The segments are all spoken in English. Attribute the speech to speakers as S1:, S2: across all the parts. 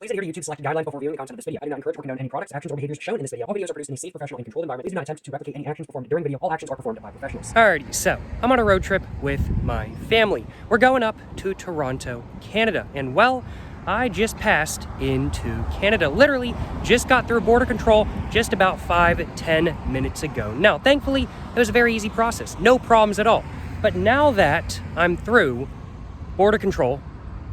S1: Please adhere to YouTube's selected guidelines before viewing the content of this video. I do not encourage or condone any products, actions, or behaviors shown in this video. All videos are produced in a safe, professional, and controlled environment. Please do not attempt to replicate any actions performed during the video. All actions are performed by professionals. Alrighty, so I'm on a road trip with my family. We're going up to Toronto, Canada, and well, I just passed into Canada. Literally just got through border control just about 5-10 minutes ago. Now, thankfully, it was a very easy process. No problems at all. But now that I'm through border control,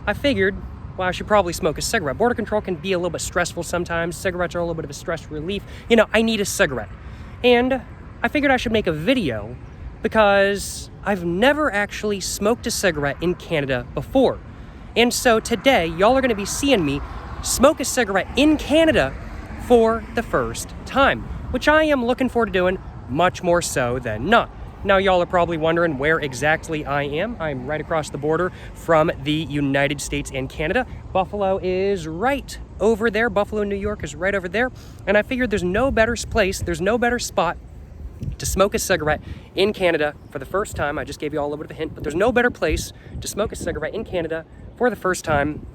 S1: I figured, well, I should probably smoke a cigarette. Border control can be a little bit stressful sometimes. Cigarettes are a little bit of a stress relief. You know, I need a cigarette. And I figured I should make a video because I've never actually smoked a cigarette in Canada before. And so today, y'all are gonna be seeing me smoke a cigarette in Canada for the first time, which I am looking forward to doing much more so than not. Now, y'all are probably wondering where exactly I am. I'm right across the border from the United States and Canada. Buffalo is right over there. Buffalo, New York is right over there. And I figured there's no better place, there's no better spot to smoke a cigarette in Canada for the first time. I just gave you all a little bit of a hint, but there's no better place to smoke a cigarette in Canada for the first time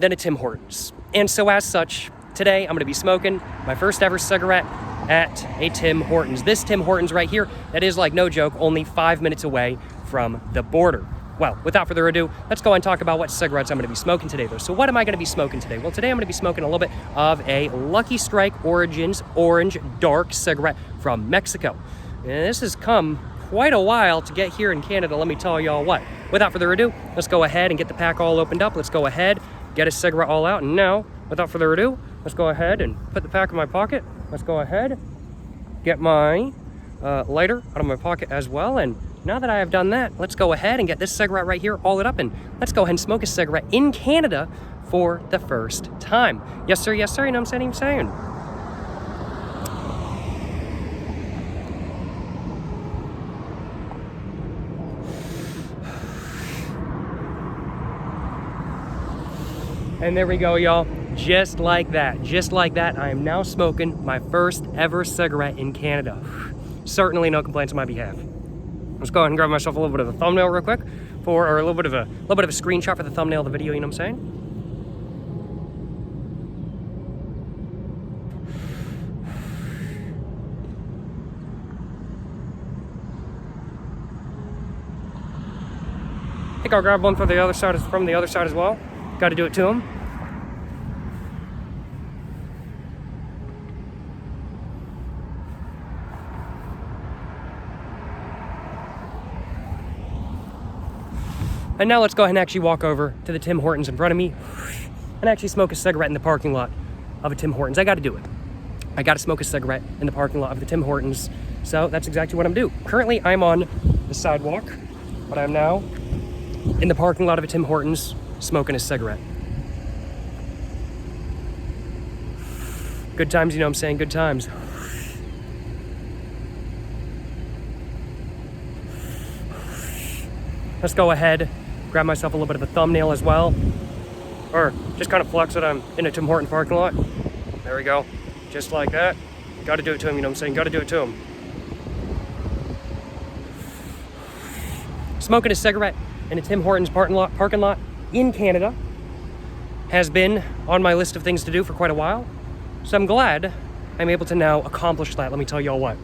S1: than a Tim Hortons. And so as such, today I'm gonna be smoking my first ever cigarette at a Tim Hortons. This Tim Hortons right here, that is, like, no joke, only 5 minutes away from the border. Well, without further ado, let's go and talk about what cigarettes I'm gonna be smoking today, though. So what am I gonna be smoking today? Well, today I'm gonna be smoking a little bit of a Lucky Strike Origins Orange Dark cigarette from Mexico. And this has come quite a while to get here in Canada, let me tell y'all what. Without further ado, let's go ahead and get the pack all opened up. Let's go ahead, get a cigarette all out, and now, without further ado, let's go ahead and put the pack in my pocket. Let's go ahead, get my lighter out of my pocket as well. And now that I have done that, let's go ahead and get this cigarette right here, all it up, and let's go ahead and smoke a cigarette in Canada for the first time. Yes, sir, you know what I'm saying? And there we go, y'all. Just like that, I am now smoking my first ever cigarette in Canada. Certainly no complaints on my behalf. Let's go ahead and grab myself a little bit of a thumbnail real quick, or a little bit of a screenshot for the thumbnail of the video, you know what I'm saying? I think I'll grab one from the other side as well. Got to do it to him. And now let's go ahead and actually walk over to the Tim Hortons in front of me and actually smoke a cigarette in the parking lot of a Tim Hortons. I got to do it. I got to smoke a cigarette in the parking lot of the Tim Hortons. So that's exactly what I'm doing. Currently, I'm on the sidewalk, but I'm now in the parking lot of a Tim Hortons smoking a cigarette. Good times, you know what I'm saying? Good times. Let's go ahead, grab myself a little bit of a thumbnail as well, or just kind of flex that I'm in a Tim Hortons parking lot. There we go, just like that. Got to do it to him, you know what I'm saying? Got to do it to him. Smoking a cigarette in a Tim Hortons parking lot in Canada has been on my list of things to do for quite a while. So I'm glad I'm able to now accomplish that. Let me tell y'all what.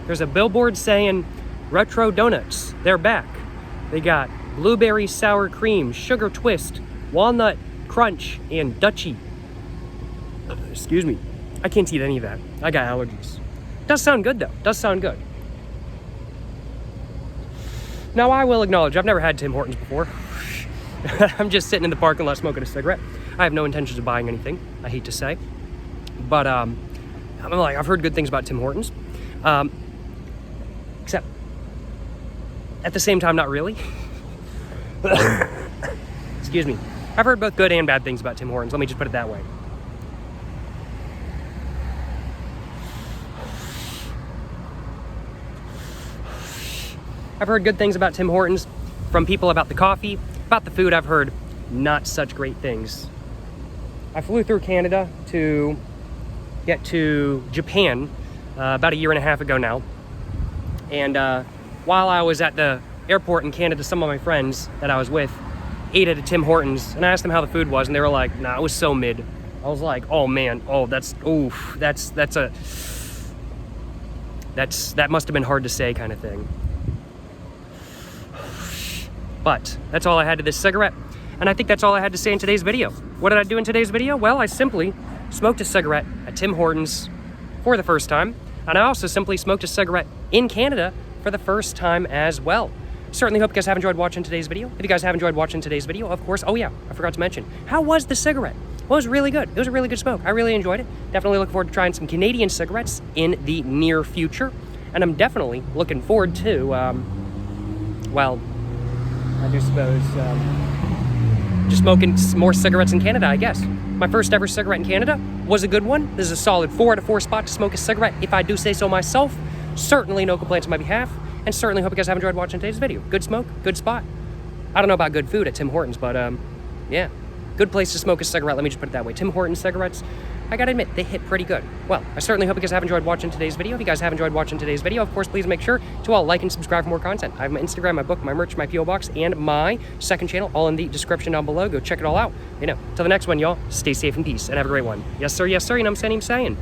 S1: There's a billboard saying retro donuts, they're back. They got blueberry sour cream, sugar twist, walnut crunch, and Dutchie. Excuse me, I can't eat any of that. I got allergies. Does sound good though, does sound good. Now I will acknowledge, I've never had Tim Hortons before. I'm just sitting in the parking lot smoking a cigarette. I have no intentions of buying anything, I hate to say. But I've heard good things about Tim Hortons. Except, at the same time, not really. Excuse me. I've heard both good and bad things about Tim Hortons. Let me just put it that way. I've heard good things about Tim Hortons from people about the coffee. About the food, I've heard not such great things. I flew through Canada to get to Japan about a year and a half ago now. And while I was at the airport in Canada, some of my friends that I was with ate at a Tim Hortons, and I asked them how the food was, and they were like, nah, it was so mid. I was like, oh man, oh, that must have been hard to say kind of thing. But that's all I had to this cigarette, and I think that's all I had to say in today's video. What did I do in today's video? Well, I simply smoked a cigarette at Tim Hortons for the first time, and I also simply smoked a cigarette in Canada for the first time as well. Certainly hope you guys have enjoyed watching today's video. If you guys have enjoyed watching today's video, of course, oh yeah, I forgot to mention, how was the cigarette? Well, it was really good. It was a really good smoke. I really enjoyed it. Definitely looking forward to trying some Canadian cigarettes in the near future. And I'm definitely looking forward to, well, I just suppose, just smoking more cigarettes in Canada, I guess. My first ever cigarette in Canada was a good one. This is a solid 4 out of 4 spot to smoke a cigarette, if I do say so myself. Certainly no complaints on my behalf. And certainly hope you guys have enjoyed watching today's video. Good smoke, good spot. I don't know about good food at Tim Hortons, but yeah. Good place to smoke a cigarette, let me just put it that way. Tim Hortons cigarettes, I gotta admit, they hit pretty good. Well, I certainly hope you guys have enjoyed watching today's video. If you guys have enjoyed watching today's video, of course, please make sure to all like and subscribe for more content. I have my Instagram, my book, my merch, my P.O. Box, and my second channel, all in the description down below. Go check it all out. You know, till the next one, y'all, stay safe and peace, and have a great one. Yes, sir, you know what I'm saying?